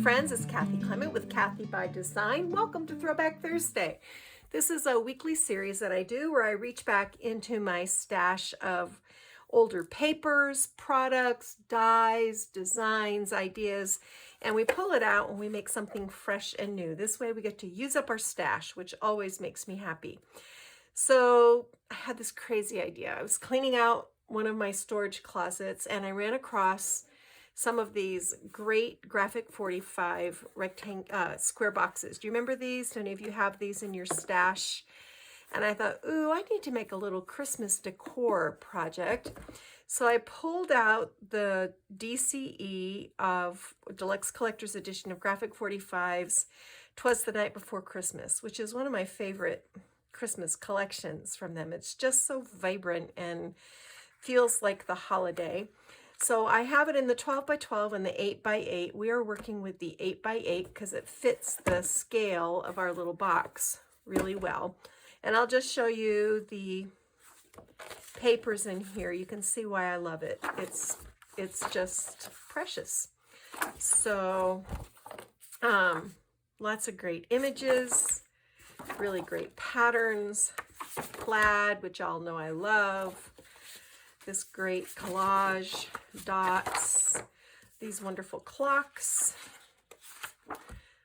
friends, it's Kathy Clement with Kathy by Design. Welcome to Throwback Thursday. This is a weekly series that I do where I reach back into my stash of older papers, products, dies, designs, ideas, and we pull it out and we make something fresh and new. This way we get to use up our stash, which always makes me happy. So I had this crazy idea. I was cleaning out one of my storage closets and I ran across some of these great graphic 45 square boxes. Do you remember these? Do any of you have these in your stash? And I thought, ooh, I need to make a little Christmas decor project. So I pulled out the DCE of Deluxe Collector's Edition of Graphic 45s, Twas the Night Before Christmas, which is one of my favorite Christmas collections from them. It's just so vibrant and feels like the holiday. So I have it in the 12 by 12 and the 8 by 8. We are working with the 8 by 8 because it fits the scale of our little box really well. And I'll just show you the papers in here. You can see why I love it. It's just precious. So lots of great images, really great patterns, plaid, which y'all know I love. This great collage, dots, these wonderful clocks,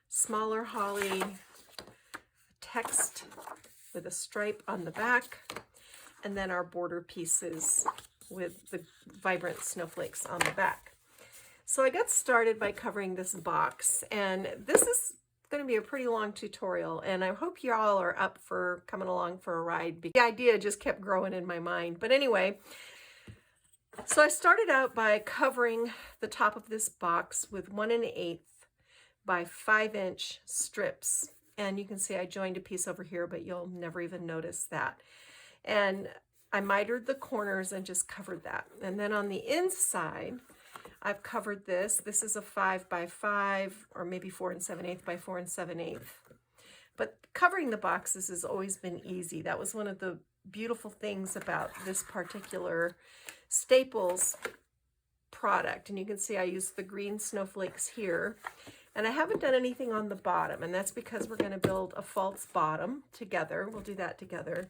smaller holly, text with a stripe on the back, and then our border pieces with the vibrant snowflakes on the back. So I got started by covering this box, and this is going to be a pretty long tutorial, and I hope you all are up for coming along for a ride. The idea just kept growing in my mind. But anyway, so I started out by covering the top of this box with 1 1/8 by 5-inch strips. And you can see I joined a piece over here, but you'll never even notice that. And I mitered the corners and just covered that. And then on the inside, I've covered this. This is a 5 by 5 or maybe 4 7/8 by 4 7/8. But covering the boxes has always been easy. That was one of the beautiful things about this particular Staples product. And you can see I used the green snowflakes here. And I haven't done anything on the bottom, and that's because we're going to build a false bottom together. We'll do that together.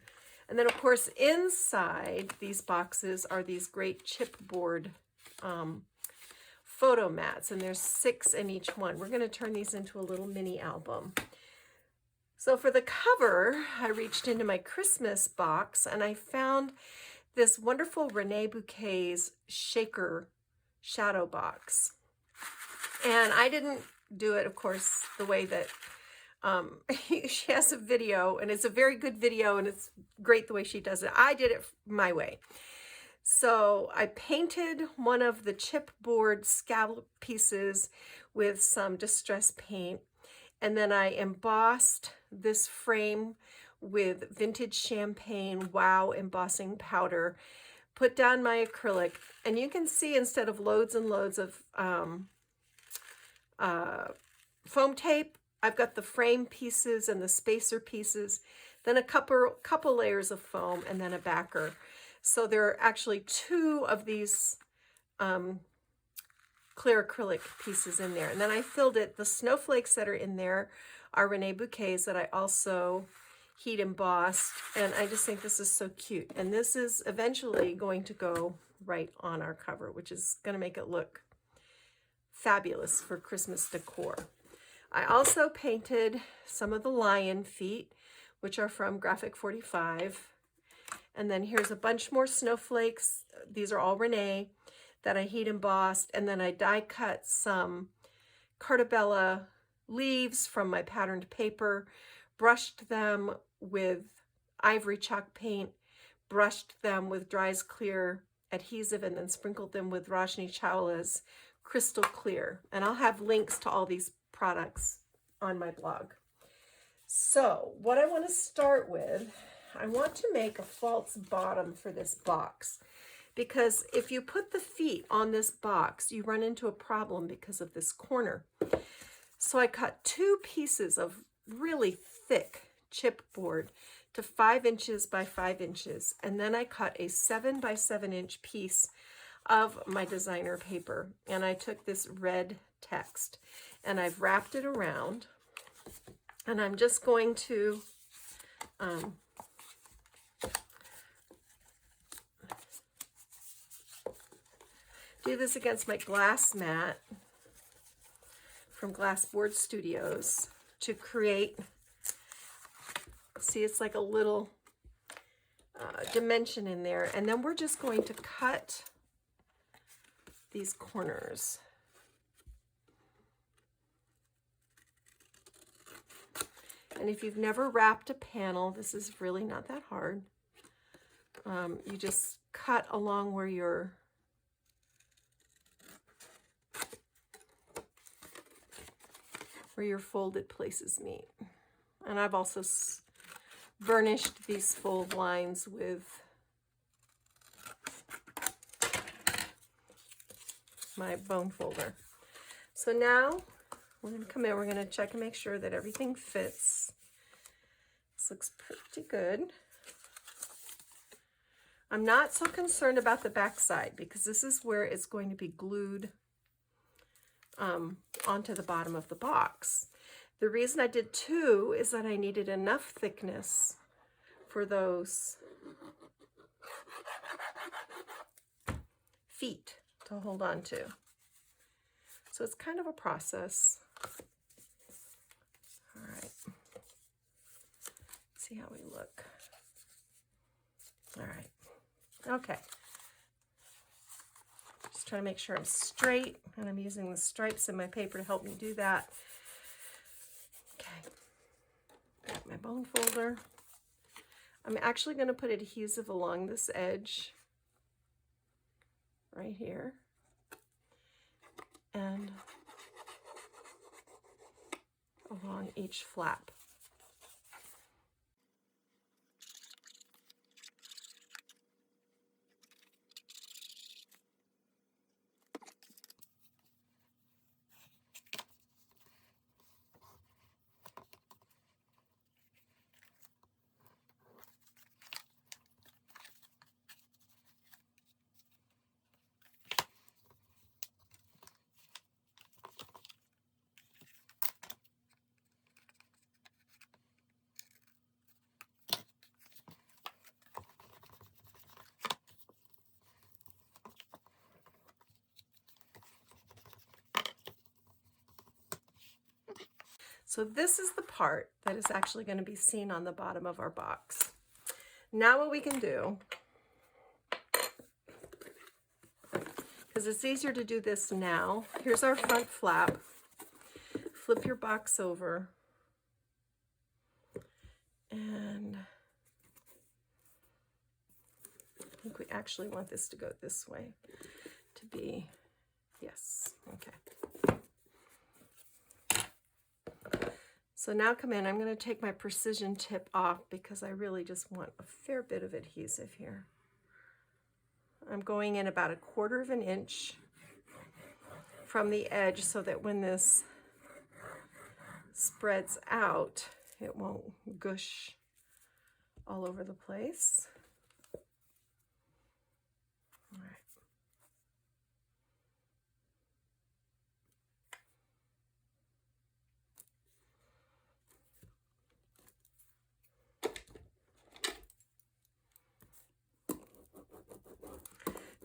And then, of course, inside these boxes are these great chipboard photo mats, and there's 6 in each one. We're going to turn these into a little mini album. So for the cover, I reached into my Christmas box, and I found this wonderful Reneabouquets shaker shadow box. And I didn't do it, of course, the way that she has a video, and it's a very good video, and it's great the way she does it. I did it my way. So I painted one of the chipboard scallop pieces with some distress paint, and then I embossed this frame with vintage champagne wow embossing powder, put down my acrylic, and you can see instead of loads and loads of foam tape, I've got the frame pieces and the spacer pieces, then a couple layers of foam, and then a backer. So there are actually 2 of these clear acrylic pieces in there. And then I filled it. The snowflakes that are in there are Reneabouquets that I also heat embossed, and I just think this is so cute. And this is eventually going to go right on our cover, which is going to make it look fabulous for Christmas decor. I also painted some of the lion feet, which are from Graphic 45. And then here's a bunch more snowflakes. These are all Renee that I heat embossed. And then I die cut some Cartabella leaves from my patterned paper, brushed them with ivory chalk paint, brushed them with Dries Clear adhesive, and then sprinkled them with Rajni Chawla's Crystal Clear. And I'll have links to all these products on my blog. So what I want to start with, I want to make a false bottom for this box, because if you put the feet on this box, you run into a problem because of this corner. So I cut 2 pieces of really thick chipboard to 5 inches by 5 inches, and then I cut a 7 by 7 inch piece of my designer paper, and I took this red text. And I've wrapped it around, and I'm just going to do this against my glass mat from Glass Board Studios to create, see, it's like a little dimension in there. And then we're just going to cut these corners. And if you've never wrapped a panel, this is really not that hard. You just cut along where your folded places meet. And I've also burnished these fold lines with my bone folder. So now we're going to come in, we're going to check and make sure that everything fits. This looks pretty good. I'm not so concerned about the back side because this is where it's going to be glued onto the bottom of the box. The reason I did 2 is that I needed enough thickness for those feet to hold on to. So it's kind of a process. All right. See how we look. All right. Okay. Just trying to make sure I'm straight, and I'm using the stripes in my paper to help me do that. Okay. Got my bone folder. I'm actually going to put adhesive along this edge right here. And along each flap. So this is the part that is actually going to be seen on the bottom of our box. Now what we can do, because it's easier to do this now, here's our front flap. Flip your box over. And I think we actually want this to go this way to be, yes, okay. So now come in, I'm going to take my precision tip off because I really just want a fair bit of adhesive here. I'm going in about 1/4 of an inch from the edge so that when this spreads out, it won't gush all over the place. All right.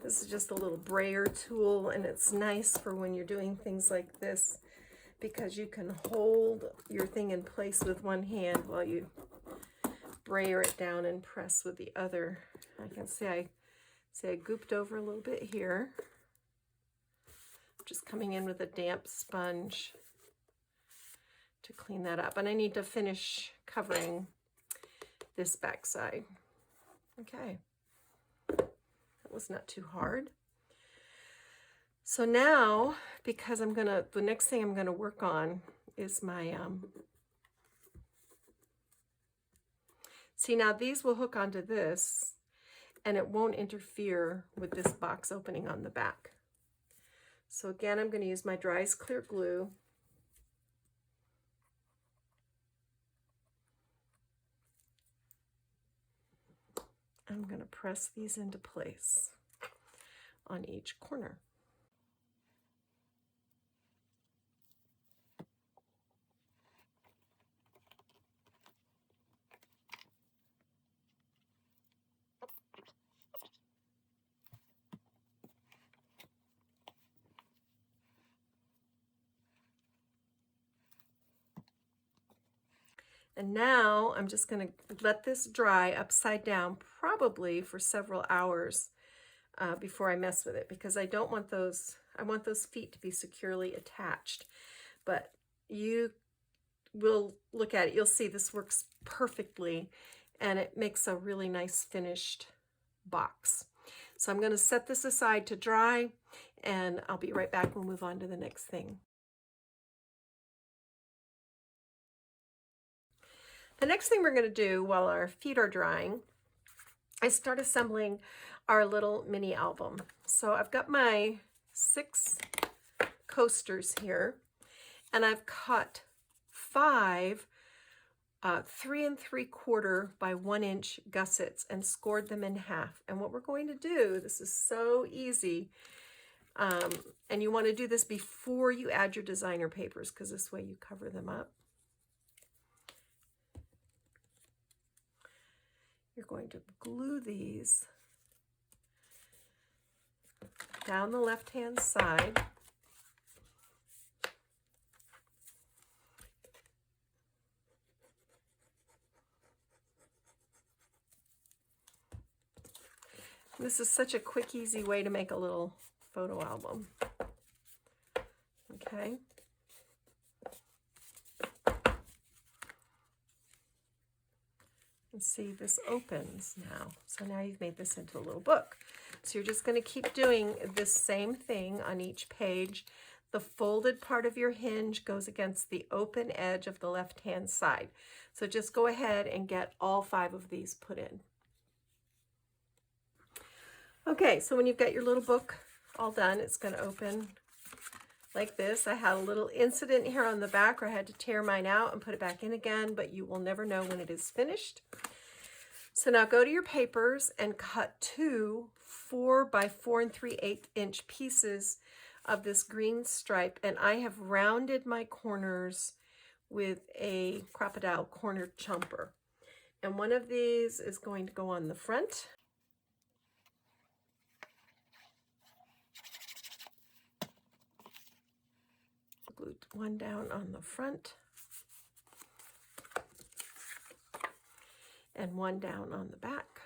This is just a little brayer tool, and it's nice for when you're doing things like this because you can hold your thing in place with one hand while you brayer it down and press with the other. I can see I gooped over a little bit here. Just coming in with a damp sponge to clean that up. And I need to finish covering this back side. Okay. That was not too hard. So now, because the next thing I'm gonna work on is my, see now these will hook onto this and it won't interfere with this box opening on the back. So again, I'm gonna use my Dry's Clear Glue. I'm going to press these into place on each corner. And now I'm just going to let this dry upside down, probably for several hours before I mess with it, because I don't want those, I want those feet to be securely attached. But you will look at it, you'll see this works perfectly, and it makes a really nice finished box. So I'm going to set this aside to dry, and I'll be right back. We'll move on to the next thing. The next thing we're going to do while our feet are drying is start assembling our little mini album. So I've got my 6 coasters here, and I've cut 5 3 3/4 by 1 inch gussets and scored them in half. And what we're going to do, this is so easy, and you want to do this before you add your designer papers, because this way you cover them up. You're going to glue these down the left-hand side. This is such a quick, easy way to make a little photo album. Okay. And see, this opens now. So now you've made this into a little book. So you're just going to keep doing this same thing on each page. The folded part of your hinge goes against the open edge of the left-hand side. So just go ahead and get all 5 of these put in. Okay, so when you've got your little book all done, it's going to open like this. I had a little incident here on the back where I had to tear mine out and put it back in again, but you will never know when it is finished. So now go to your papers and cut 2 4 by 4 3/8 inch pieces of this green stripe, and I have rounded my corners with a crocodile corner chomper. And one of these is going to go on the front. Glued one down on the front and one down on the back.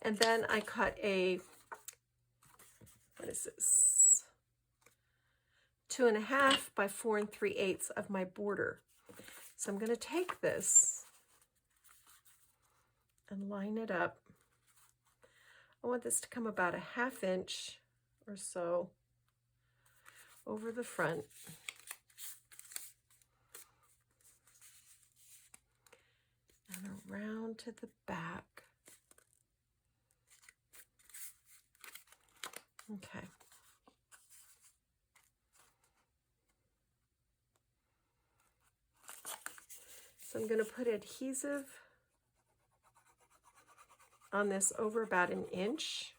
And then I cut a, what is this? 2.5 by 4 3/8 of my border. So I'm going to take this and line it up. I want this to come about a 1/2 inch or so over the front. And around to the back. Okay. So I'm going to put adhesive on this over about 1 inch.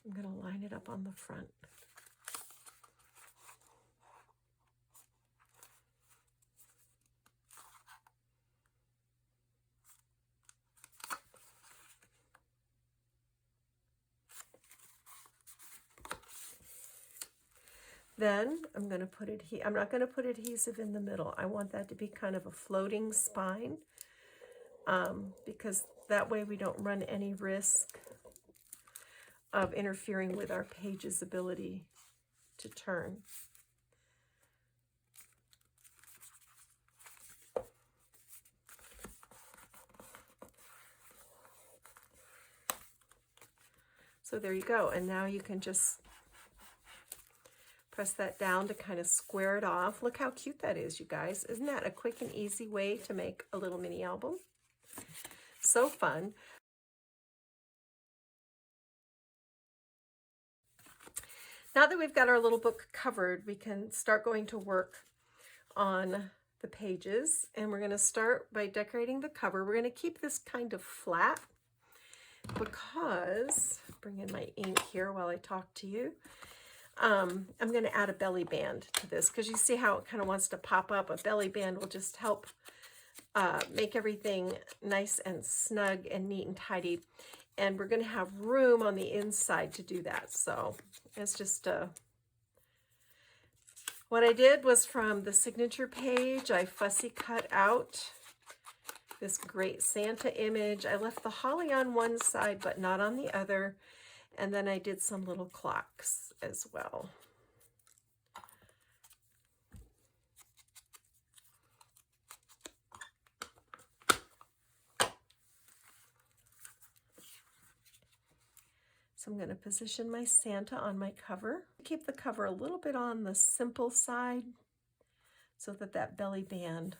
I'm going to line it up on the front. Then I'm going to put I'm not going to put adhesive in the middle. I want that to be kind of a floating spine, because that way we don't run any risk of interfering with our page's ability to turn. So there you go. And now you can just press that down to kind of square it off. Look how cute that is, you guys. Isn't that a quick and easy way to make a little mini album? So fun. Now that we've got our little book covered, we can start going to work on the pages, and we're going to start by decorating the cover. We're going to keep this kind of flat because, bring in my ink here while I talk to you. I'm going to add a belly band to this because you see how it kind of wants to pop up. A belly band will just help make everything nice and snug and neat and tidy. And we're going to have room on the inside to do that. So it's just what I did was from the signature page, I fussy cut out this great Santa image. I left the holly on one side, but not on the other. And then I did some little clocks as well. So I'm going to position my Santa on my cover. Keep the cover a little bit on the simple side so that that belly band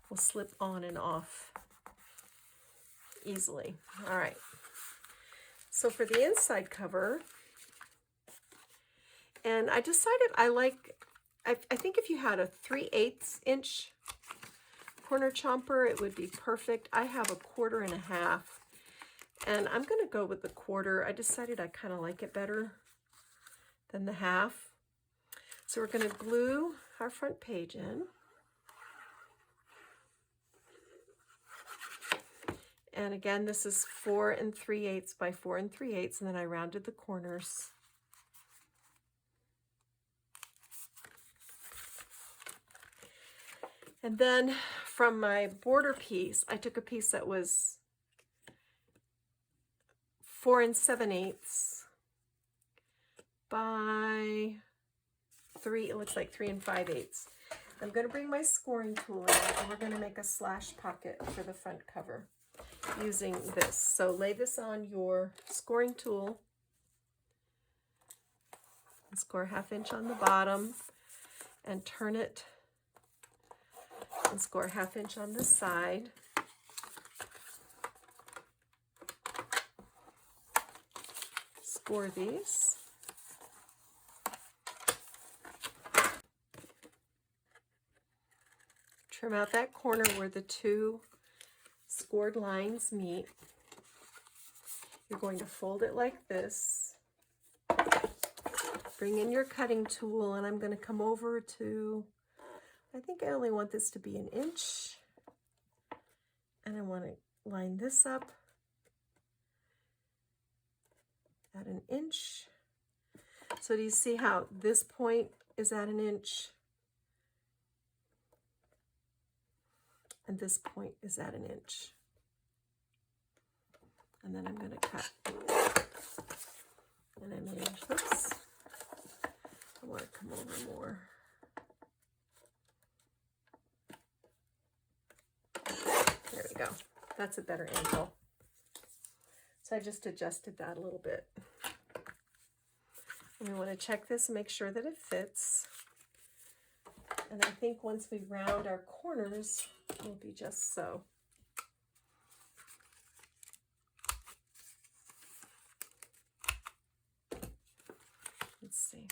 will slip on and off easily. All right. So for the inside cover, and I decided I think if you had a 3/8 inch corner chomper, it would be perfect. I have a 1.25, and I'm going to go with the 1/4. I decided I kind of like it better than the 1/2. So we're going to glue our front page in. And again, this is 4 3/8 by 4 3/8, and then I rounded the corners. And then from my border piece, I took a piece that was 4 7/8 by 3, it looks like 3 5/8. I'm going to bring my scoring tool in, and we're going to make a slash pocket for the front cover using this. So lay this on your scoring tool and score 1/2 inch on the bottom and turn it and score 1/2 inch on the side. Score these. Trim out that corner where the two scored lines meet. You're going to fold it like this. Bring in your cutting tool, and I'm going to come over to, I think I only want this to be 1 inch. And I want to line this up at 1 inch. So do you see how this point is at 1 inch? And this point is at 1 inch. And then I'm going to cut. And I may, oops, I want to come over more. There we go. That's a better angle. So I just adjusted that a little bit. And we want to check this and make sure that it fits. And I think once we round our corners, it'll be just so. Let's see.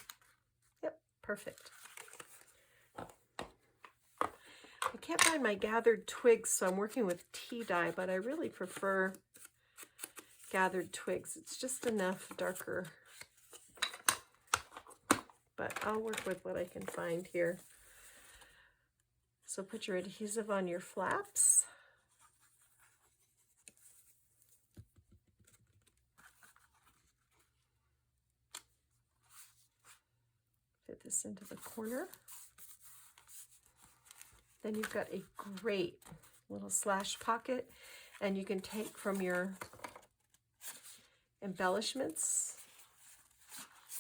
Yep, perfect. I can't find my gathered twigs, so I'm working with tea dye, but I really prefer gathered twigs. It's just enough darker. But I'll work with what I can find here. So put your adhesive on your flaps. Fit this into the corner. Then you've got a great little slash pocket, and you can take from your embellishments,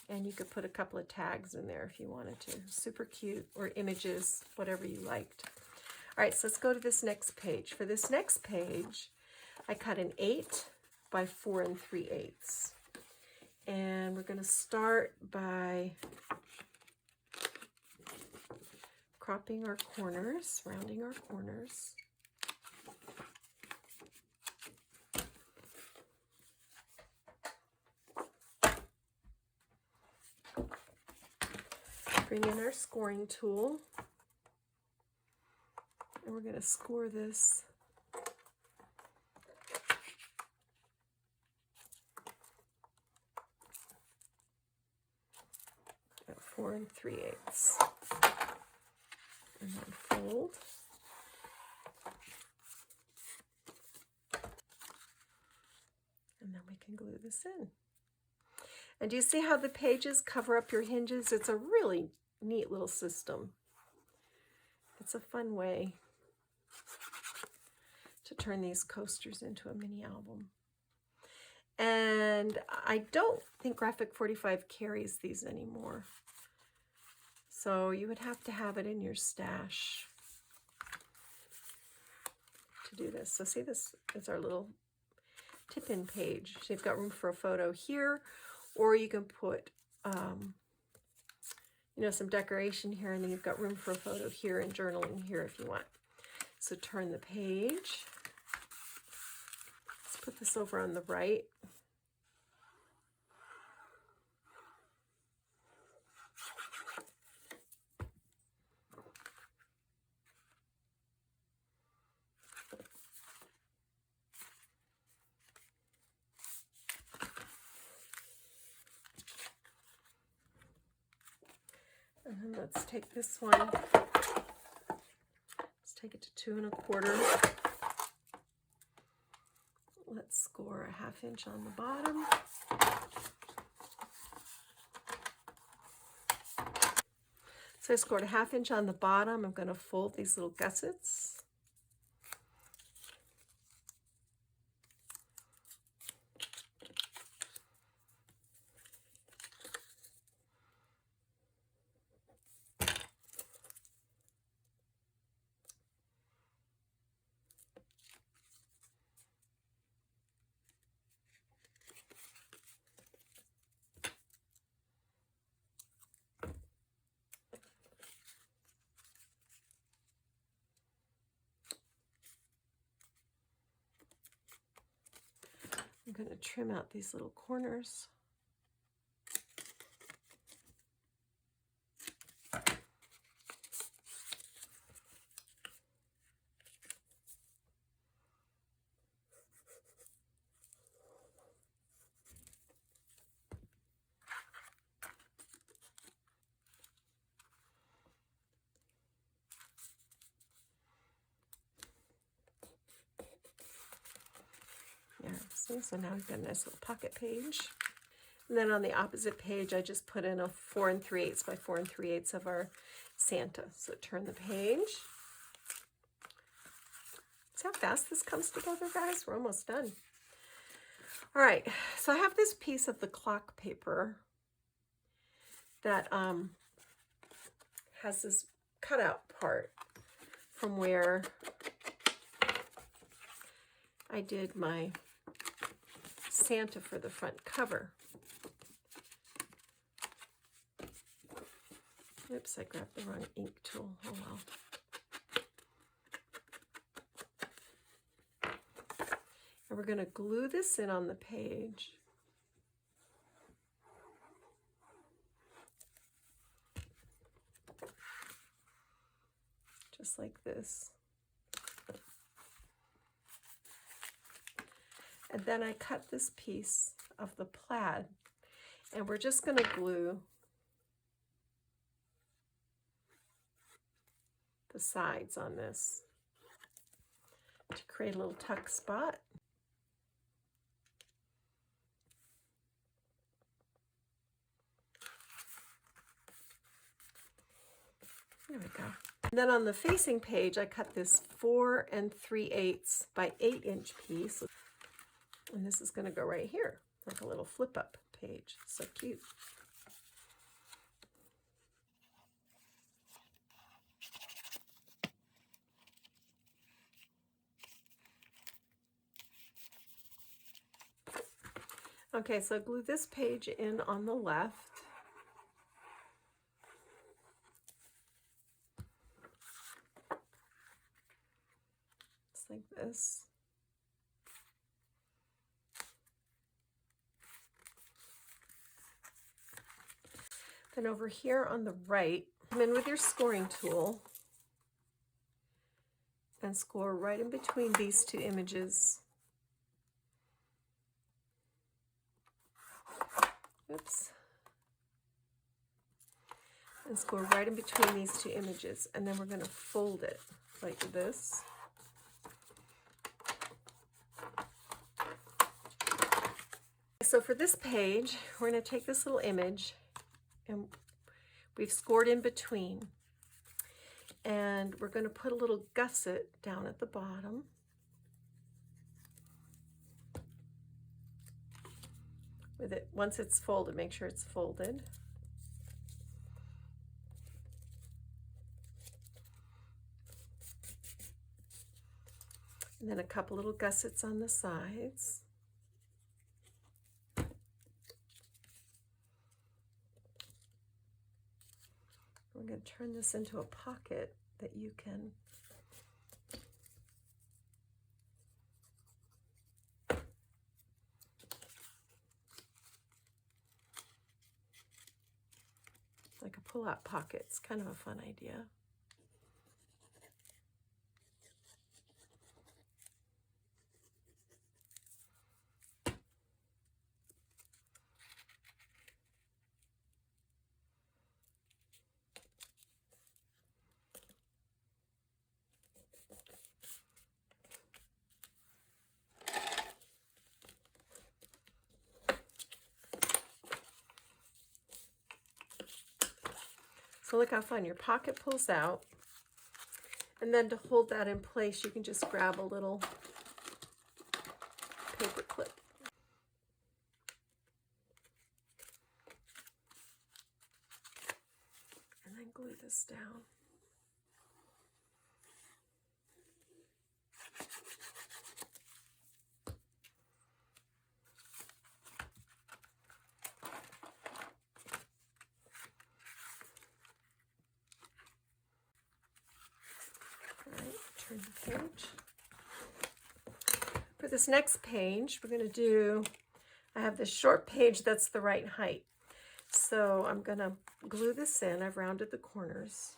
and you could put a couple of tags in there if you wanted to. Super cute, or images, whatever you liked. All right, so let's go to this next page. For this next page, I cut an 8 by 4 3/8. And we're going to start by cropping our corners, rounding our corners. Bring in our scoring tool, and we're going to score this at 4 3/8. And then fold. And then we can glue this in. And do you see how the pages cover up your hinges? It's a really neat little system. It's a fun way to turn these coasters into a mini album. And I don't think Graphic 45 carries these anymore. So you would have to have it in your stash to do this. So see, this is our little tip-in page. So you've got room for a photo here, or you can put, you know, some decoration here, and then you've got room for a photo here and journaling here if you want. So turn the page. Let's put this over on the right. And then let's take this one. Let's take it to 2 1/4. Let's score a 1/2 inch on the bottom. So I scored a 1/2 inch on the bottom. I'm going to fold these little gussets. I'm going to trim out these little corners. See, so now we've got a nice little pocket page. And then on the opposite page, I just put in a 4 3/8 by 4 3/8 of our Santa. So turn the page. See how fast this comes together, guys? We're almost done. All right, so I have this piece of the clock paper that has this cutout part from where I did my Santa for the front cover. Oops, I grabbed the wrong ink tool. Oh well. And we're going to glue this in on the page. Just like this. And then I cut this piece of the plaid, and we're just going to glue the sides on this to create a little tuck spot. There we go. And then on the facing page, I cut this 4 3/8 by 8 inch piece. And this is going to go right here, like a little flip up page. So cute. Okay, so glue this page in on the left. Just like this. Then over here on the right, come in with your scoring tool and score right in between these two images. Oops. Let's go right in between these two images, and then we're going to fold it like this. So for this page, we're going to take this little image, and we've scored in between. And we're going to put a little gusset down at the bottom. With it, once it's folded, make sure it's folded. And then a couple little gussets on the sides. We're going to turn this into a pocket that you can like a pull-out pocket. It's kind of a fun idea. So look how fun, your pocket pulls out, and then to hold that in place, you can just grab a little paper clip. And then glue this down. Turn the page. For this next page, we're going to do, I have this short page that's the right height. So I'm going to glue this in. I've rounded the corners.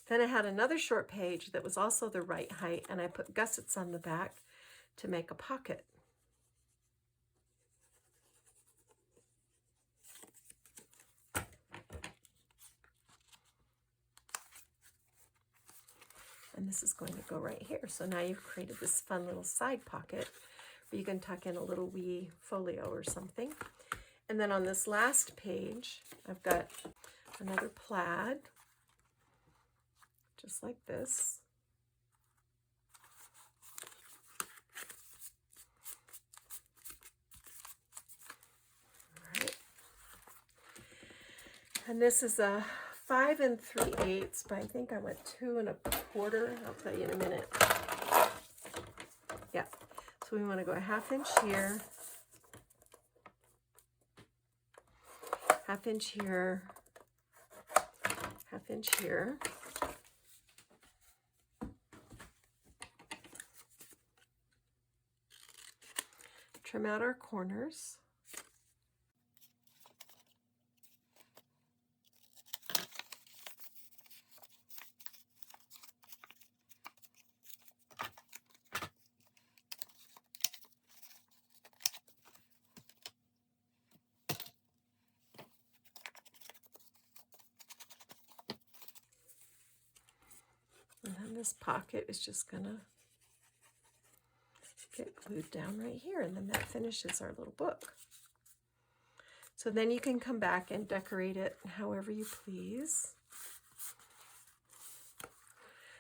Then I had another short page that was also the right height, and I put gussets on the back to make a pocket. And this is going to go right here. So now you've created this fun little side pocket where you can tuck in a little wee folio or something. And then on this last page, I've got another plaid, just like this. All right. And this is a 5 3/8, but I think I went 2 1/4. I'll tell you in a minute. Yeah, so we want to go a 1/2 inch here, 1/2 inch here, 1/2 inch here. Trim out our corners. And then this pocket is just gonna get glued down right here, and then that finishes our little book. So then you can come back and decorate it however you please.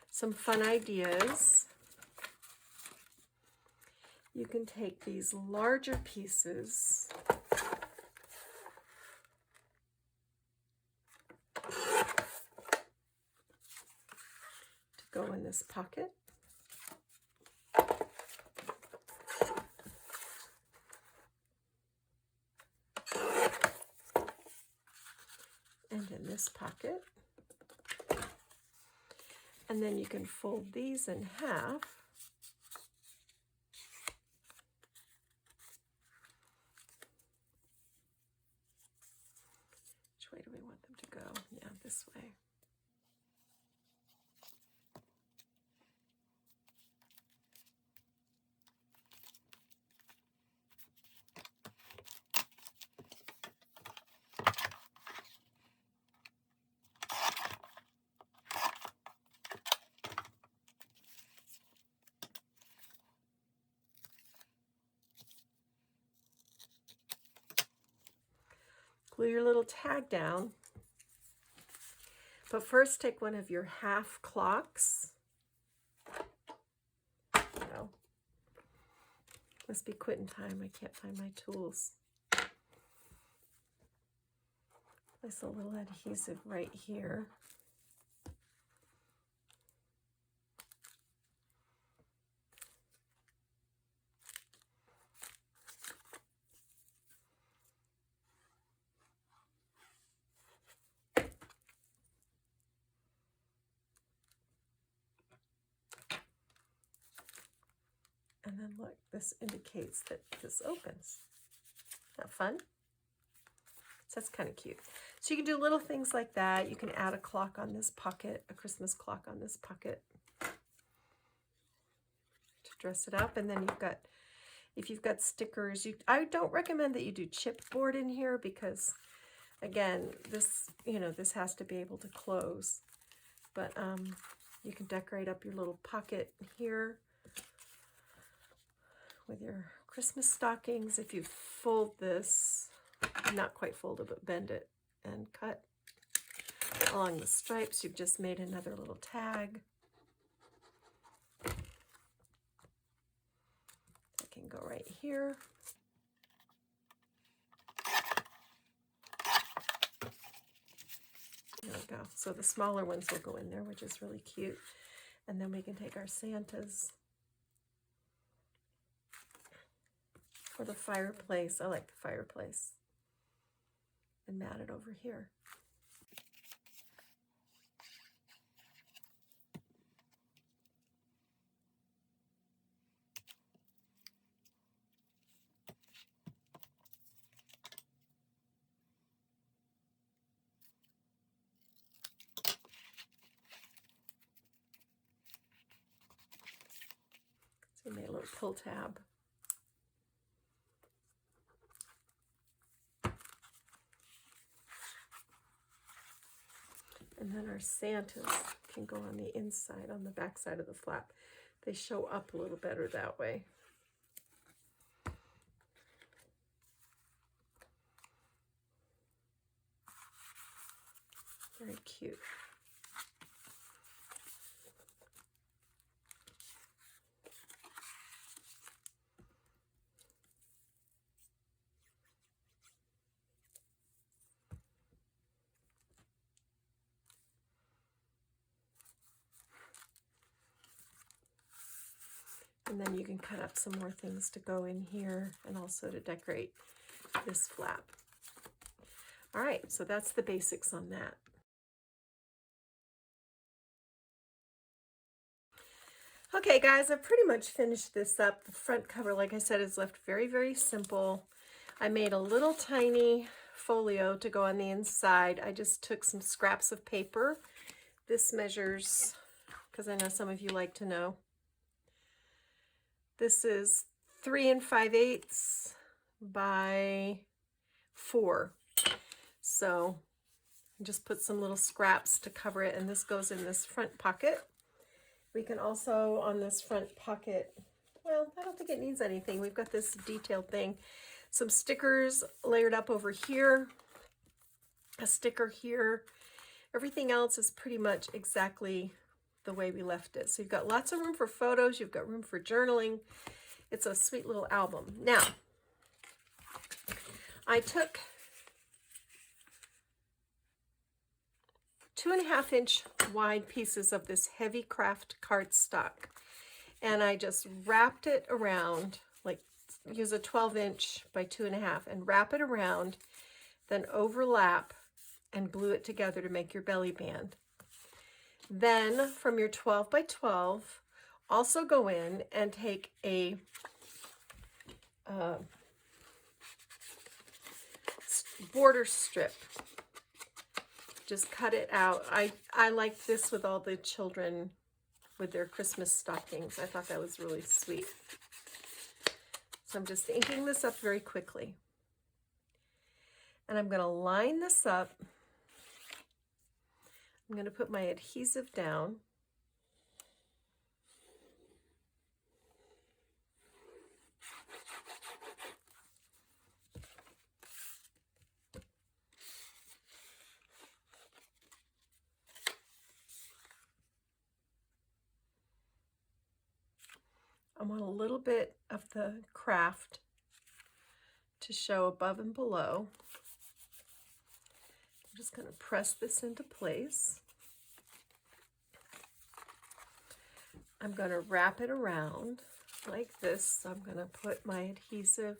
Some fun ideas. You can take these larger pieces to go in this pocket. And in this pocket. And then you can fold these in half. Which way do we want them to go? Yeah, this way. glue your little tag down. But first take one of your half clocks. No. Must be quitting time. I can't find my tools. Place a little adhesive right here. And then look, this indicates that this opens. Isn't that fun? So that's kind of cute. So you can do little things like that. You can add a clock on this pocket, a Christmas clock on this pocket to dress it up. And then you've got, if you've got stickers, I don't recommend that you do chipboard in here because, again, this, you know, this has to be able to close. But you can decorate up your little pocket here with your Christmas stockings. If you fold this, not quite fold it, but bend it and cut along the stripes, you've just made another little tag. That can go right here. There we go. So the smaller ones will go in there, which is really cute. And then we can take our Santas for the fireplace. I like the fireplace. And mat it over here. So we made a little pull tab. And then our Santas can go on the inside, on the back side of the flap. They show up a little better that way. Very cute. And then you can cut up some more things to go in here and also to decorate this flap. All right, so that's the basics on that. Okay, guys, I've pretty much finished this up. The front cover, like I said, is left very, very simple. I made a little tiny folio to go on the inside. I just took some scraps of paper. This measures, because I know some of you like to know, this is 3 5/8 by 4. So just put some little scraps to cover it, and this goes in this front pocket. We can also, on this front pocket, well, I don't think it needs anything. We've got this detailed thing. Some stickers layered up over here, a sticker here. Everything else is pretty much exactly the way we left it. So you've got lots of room for photos. You've got room for journaling. It's a sweet little album. Now, I took 2.5-inch wide pieces of this heavy craft cardstock, and I just wrapped it around, like use a 12-inch by 2.5 and wrap it around, then overlap and glue it together to make your belly band. Then from your 12 by 12, also go in and take a border strip. Just cut it out. I like this with all the children with their Christmas stockings. I thought that was really sweet. So I'm just inking this up very quickly. And I'm going to line this up. I'm going to put my adhesive down. want a little bit of the craft to show above and below. I'm just going to press this into place. I'm going to wrap it around like this. I'm going to put my adhesive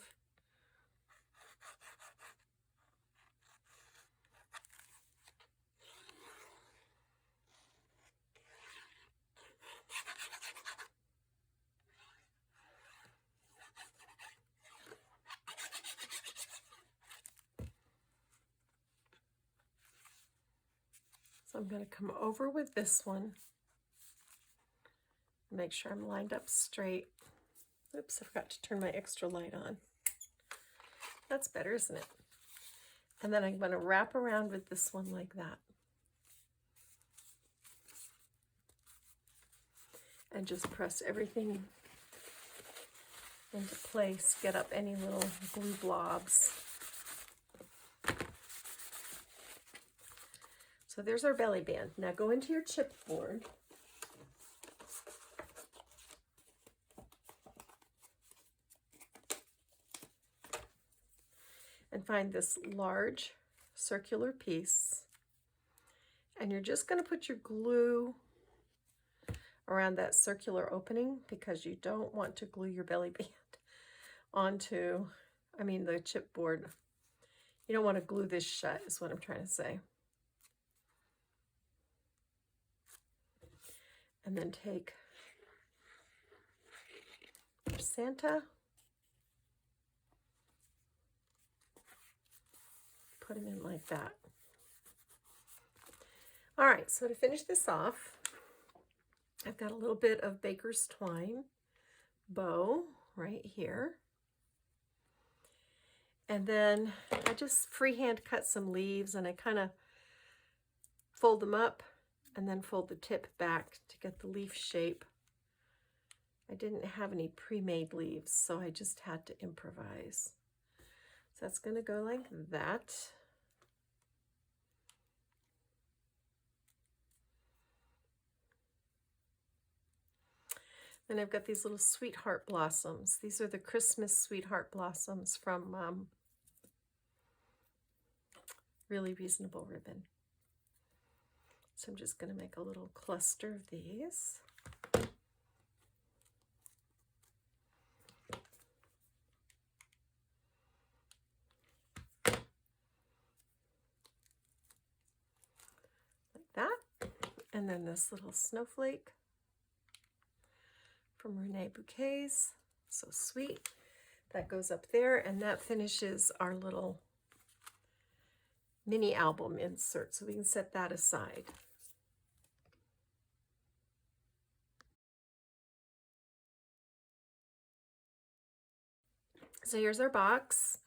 So I'm going to come over with this one. Make sure I'm lined up straight. Oops, I forgot to turn my extra light on. That's better, isn't it? And then I'm going to wrap around with this one like that. And just press everything into place, get up any little glue blobs. So there's our belly band. Now go into your chipboard. And find this large circular piece. And you're just going to put your glue around that circular opening because you don't want to glue your belly band onto, the chipboard. You don't want to glue this shut is what I'm trying to say. And then take your Santa, put him in like that. All right, so to finish this off, I've got a little bit of baker's twine bow right here. And then I just freehand cut some leaves and I kind of fold them up and then fold the tip back to get the leaf shape. I didn't have any pre-made leaves, so I just had to improvise. So that's going to go like that. Then I've got these little sweetheart blossoms. These are the Christmas sweetheart blossoms from Really Reasonable Ribbon. So I'm just going to make a little cluster of these. Like that. And then this little snowflake from Reneabouquets. So sweet. That goes up there, and that finishes our little mini album insert. So we can set that aside. So here's our box.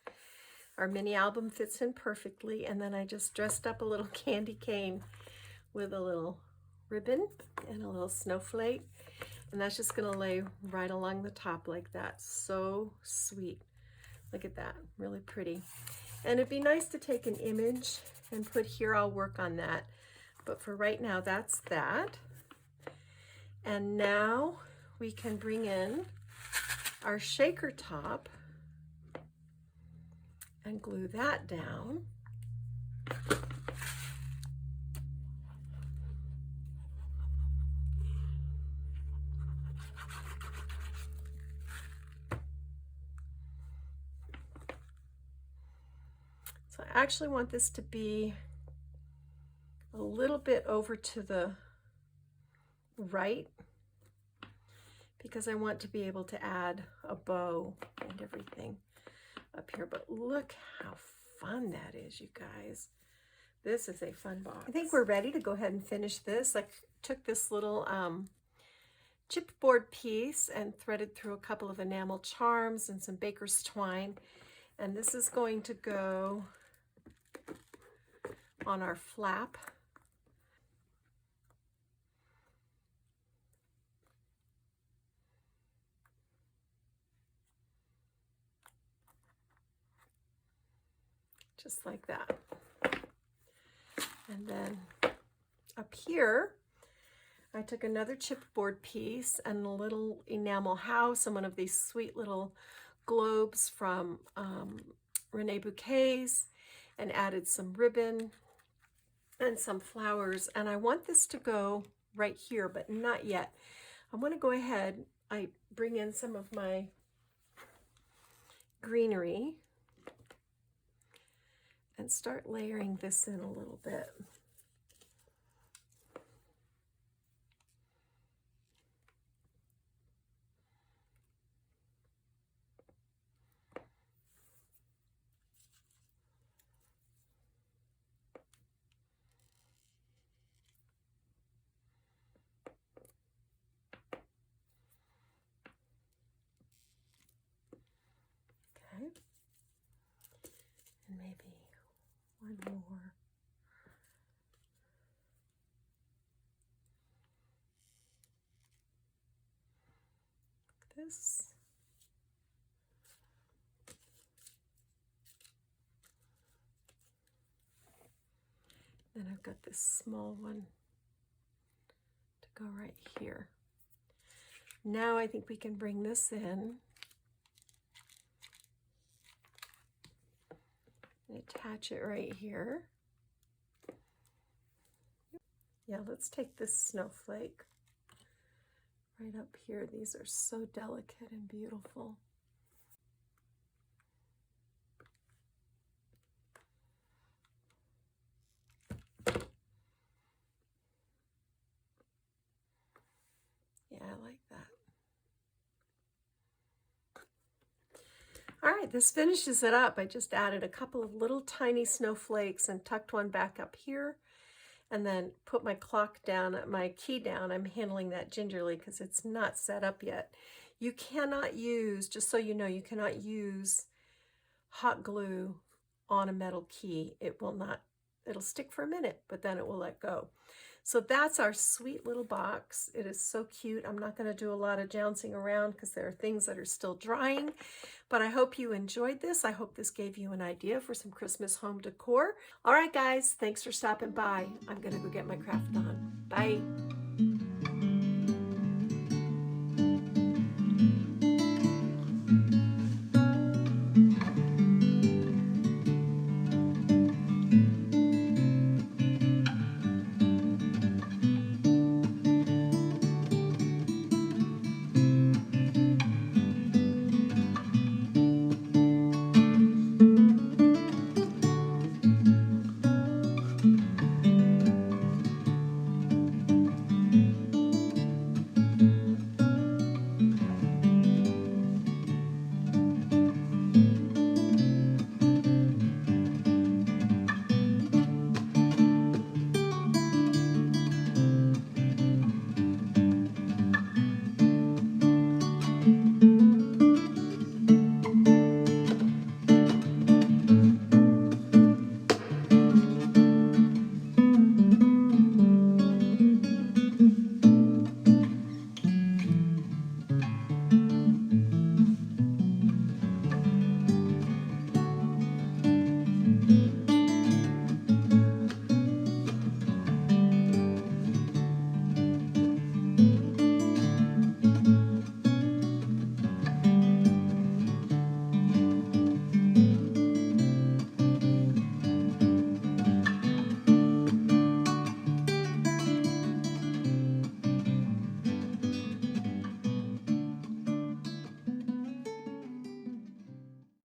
Our mini album fits in perfectly, and then I just dressed up a little candy cane with a little ribbon and a little snowflake, and that's just going to lay right along the top like that. So sweet. Look at that, really pretty. And it'd be nice to take an image and put here. I'll work on that, but for right now, that's that. And now we can bring in our shaker top and glue that down. So I actually want this to be a little bit over to the right because I want to be able to add a bow and everything up here. But look how fun that is, you guys. This is a fun box. I think we're ready to go ahead and finish this. I took this little chipboard piece and threaded through a couple of enamel charms and some baker's twine, and this is going to go on our flap. Just like that. And then up here, I took another chipboard piece and a little enamel house and one of these sweet little globes from Reneabouquets and added some ribbon and some flowers. And I want this to go right here, but not yet. I want to go ahead. I bring in some of my greenery and start layering this in a little bit. Okay, and maybe one more. Like this. Then I've got this small one to go right here. Now I think we can bring this in and attach it right here. Yeah, let's take this snowflake right up here. These are so delicate and beautiful. Yeah, I like that. All right, this finishes it up. I just added a couple of little tiny snowflakes and tucked one back up here, and then put my clock down, my key down. I'm handling that gingerly because it's not set up yet. You cannot use, just so you know, you cannot use hot glue on a metal key. It will not, it'll stick for a minute, but then it will let go. So that's our sweet little box. It is so cute. I'm not going to do a lot of jouncing around because there are things that are still drying, but I hope you enjoyed this. I hope this gave you an idea for some Christmas home decor. All right, guys, thanks for stopping by. I'm going to go get my craft on. Bye.